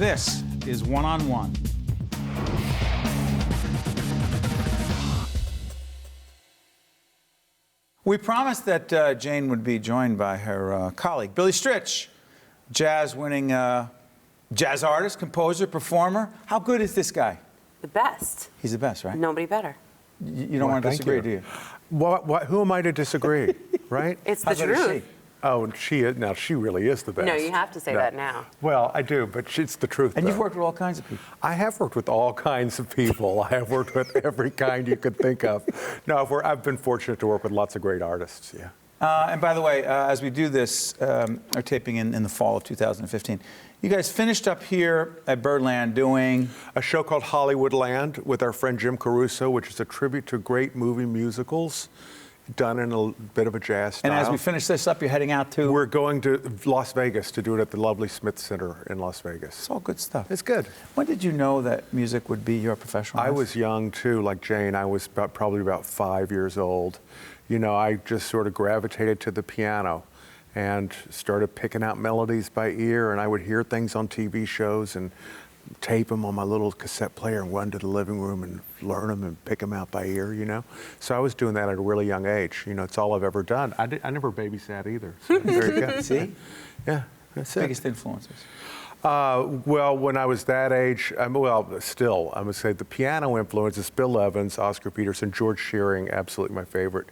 This is One on One. We promised that Jane would be joined by her colleague, Billy Stritch, jazz-winning jazz artist, composer, performer. How good is this guy? The best. He's the best, right? Nobody better. You don't want to disagree, do you? Who am I to disagree, right? It's the How good is truth. she? Oh, and she really is the best. No, you have to say that now. Well, I do, but it's the truth. And though. you've worked with all kinds of people. I have worked with all kinds of people. I have worked with every kind you could think of. No, I've been fortunate to work with lots of great artists, yeah. And by the way, as we do this, our taping in the fall of 2015, you guys finished up here at Birdland doing A show called Hollywoodland with our friend Jim Caruso, which is a tribute to great movie musicals, done in a bit of a jazz style. And as we finish this up, you're heading out to... We're going to Las Vegas to do it at the lovely Smith Center in Las Vegas. It's all good stuff. It's good. When did you know that music would be your professional life? I was young too, like Jane. I was probably about 5 years old. You know, I just sort of gravitated to the piano and started picking out melodies by ear, and I would hear things on TV shows and tape them on my little cassette player and run to the living room and learn them and pick them out by ear, you know? So I was doing that at a really young age. You know, it's all I've ever done. I never babysat either. So there you go. See? Yeah, that's it. Biggest influences. Well, when I was that age, still, I would say the piano influences, Bill Evans, Oscar Peterson, George Shearing, absolutely my favorite.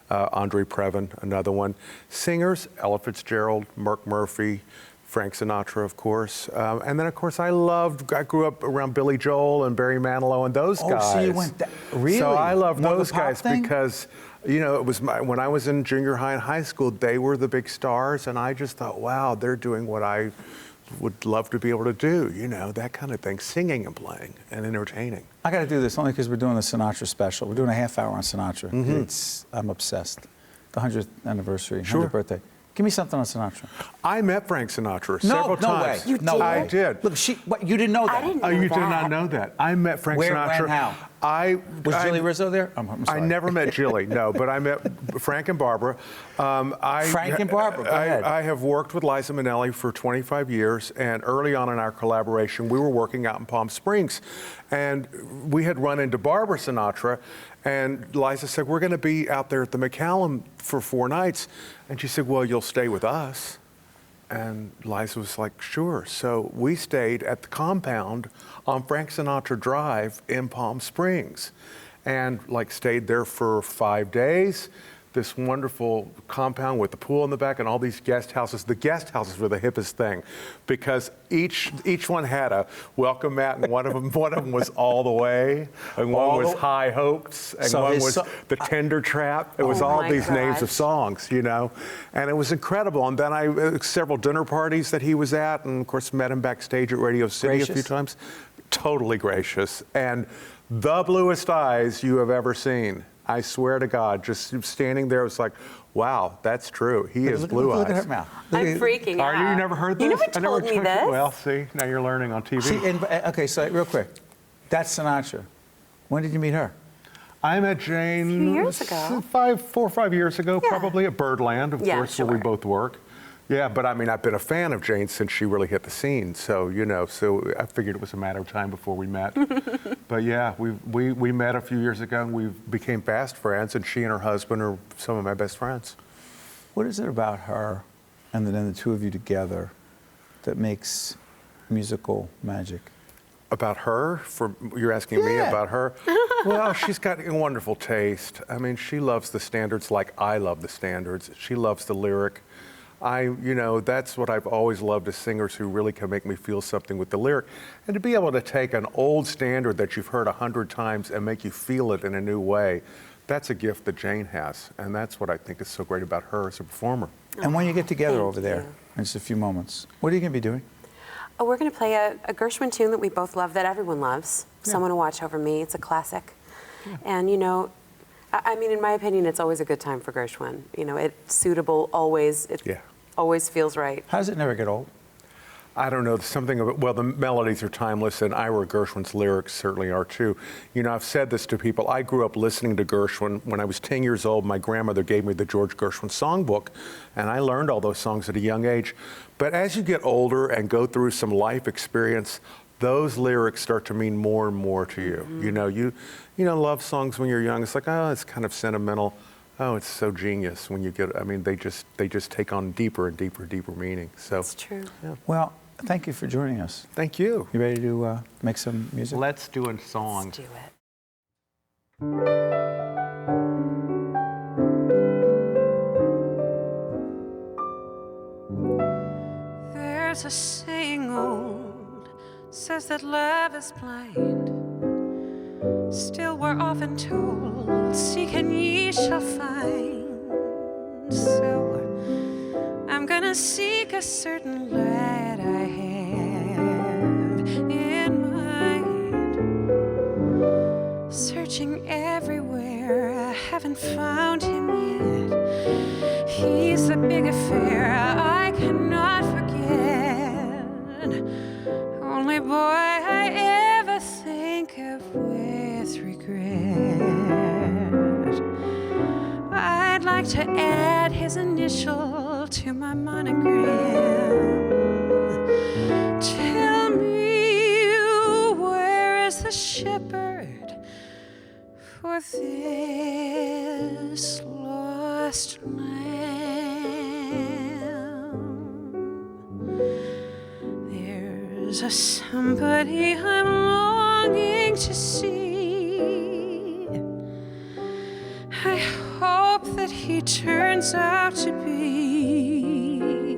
Andre Previn, another one. Singers, Ella Fitzgerald, Mark Murphy, Frank Sinatra, of course. And then, of course, I grew up around Billy Joel and Barry Manilow and those guys. Oh, so you went really? So I love More those the pop guys thing? because, you know, it was when I was in junior high and high school, they were the big stars, and I just thought, wow, they're doing what I would love to be able to do, you know, that kind of thing, singing and playing and entertaining. I got to do this only because we're doing the Sinatra special. We're doing a half hour on Sinatra. I'm obsessed. The 100th anniversary, 100th birthday. Give me something on Sinatra. I met Frank Sinatra several times. You did? I did. Look, what, you didn't know that? I didn't know You that. did not know that. I met Frank Where, Sinatra. when, how? Was Jilly Rizzo there? I'm sorry. I never met Jilly, no, but I met Frank and Barbara. Frank and Barbara, go ahead. I have worked with Liza Minnelli for 25 years, and early on in our collaboration, we were working out in Palm Springs, and we had run into Barbara Sinatra, and Liza said, we're going to be out there at the McCallum for 4 nights, and she said, well, you'll stay with us. And Liza was like, sure. So we stayed at the compound on Frank Sinatra Drive in Palm Springs and stayed there for 5 days. This wonderful compound with the pool in the back and all these guest houses. The guest houses were the hippest thing because each one had a welcome mat, and one of them was All the Way, and one was High Hopes, and one was The Tender Trap. It was all these names of songs, you know, and it was incredible. And then several dinner parties that he was at, and of course met him backstage at Radio City a few times. Totally gracious, and the bluest eyes you have ever seen. I swear to God, just standing there, it was like, wow, that's true. He has blue eyes. Look at her mouth. I'm freaking out. You never heard this? You never told me this. Well, see, now you're learning on TV. See, okay, so real quick. That's Sinatra. When did you meet her? I met Jane A few years ago. 4 or 5 years ago, probably at Birdland, of course, where we both work. Yeah, but I mean, I've been a fan of Jane since she really hit the scene. So, you know, I figured it was a matter of time before we met. But yeah, we met a few years ago and we became fast friends, and she and her husband are some of my best friends. What is it about her and then the two of you together that makes musical magic? About her? You're asking me about her? Well, she's got a wonderful taste. I mean, she loves the standards like I love the standards. She loves the lyric. You know, that's what I've always loved, is singers who really can make me feel something with the lyric. And to be able to take an old standard that you've heard 100 times and make you feel it in a new way, that's a gift that Jane has. And that's what I think is so great about her as a performer. And when you get together over there in just a few moments, what are you going to be doing? Oh, we're going to play a Gershwin tune that we both love, that everyone loves. Someone to Watch Over Me. It's a classic. And, you know, I mean, in my opinion, it's always a good time for Gershwin. You know, it's suitable always. It always feels right. How does it never get old? I don't know, something of it. Well, the melodies are timeless, and Ira Gershwin's lyrics certainly are too. You know, I've said this to people. I grew up listening to Gershwin. When I was 10 years old, my grandmother gave me the George Gershwin songbook, and I learned all those songs at a young age. But as you get older and go through some life experience, those lyrics start to mean more and more to you. Mm-hmm. You know, love songs when you're young. It's like, oh, it's kind of sentimental. Oh, it's so genius when you get. I mean, they just take on deeper and deeper meaning. So That's true. Yeah. Well, thank you for joining us. Thank you. You ready to make some music? Let's do a song. Let's do it. There's a saying old, says that love is blind. Still we're often told, seek and ye shall find. So I'm gonna seek a certain light I have in mind. Searching everywhere, I haven't found him yet. He's a big affair I cannot forget. Only boy I ever think of with regret. I'd like to add his initial to my monogram. Tell me, where is the shepherd for this lost lamb? There's a somebody I'm longing to see. I hope that he turns out to be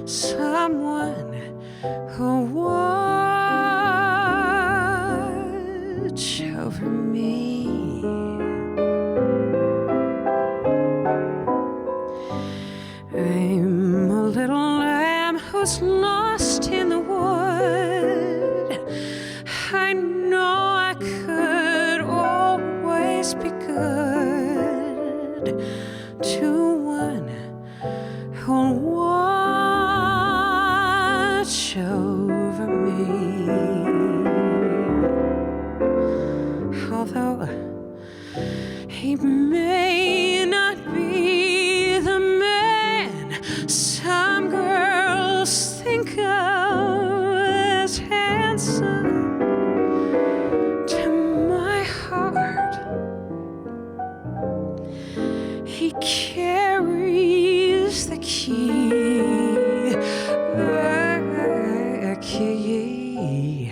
someone who'll watch over me. I'm a little lamb who's lost in the wood. I know I could always be good to one who'll watch over me. Although he may not be the man some girls think of as handsome, to my heart he carries the key, the key.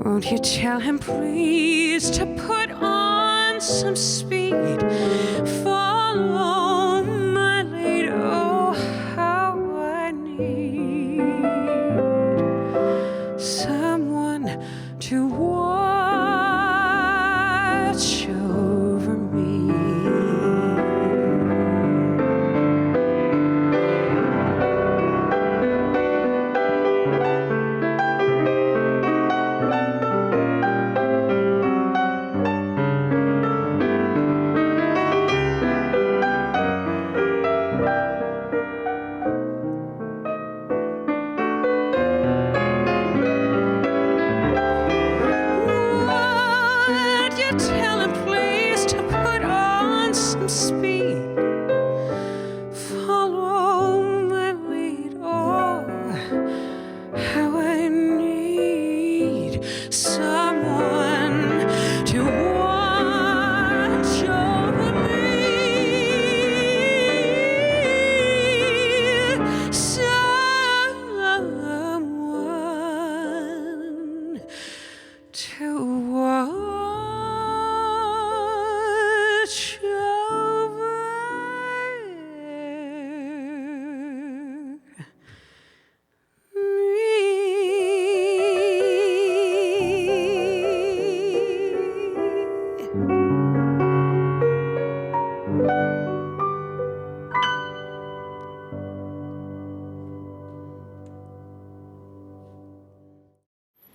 Won't you tell him please to put on some speed? Follow my lead, oh how I need someone to watch over me. Would you tell him please to put on some speed? Follow my lead, oh how I need someone to watch over me. Someone to watch over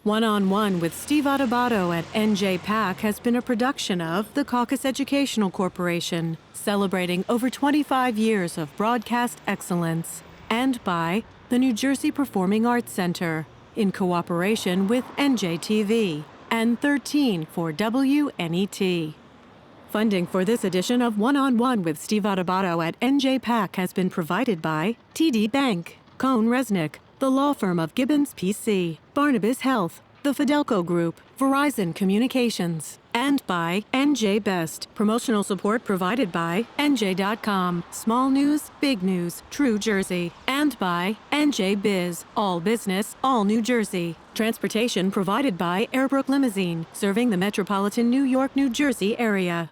One-on-One with Steve Adubato at NJ PAC has been a production of the Caucus Educational Corporation, celebrating over 25 years of broadcast excellence, and by the New Jersey Performing Arts Center, in cooperation with NJTV, and 13 for WNET. Funding for this edition of One-on-One with Steve Adubato at NJPAC has been provided by TD Bank, Cohn Resnick, the law firm of Gibbons PC, Barnabas Health, the Fidelco Group, Verizon Communications, and by NJ Best. Promotional support provided by NJ.com, Small News, Big News, True Jersey, and by NJ Biz, All Business, All New Jersey. Transportation provided by Airbrook Limousine, serving the metropolitan New York, New Jersey area.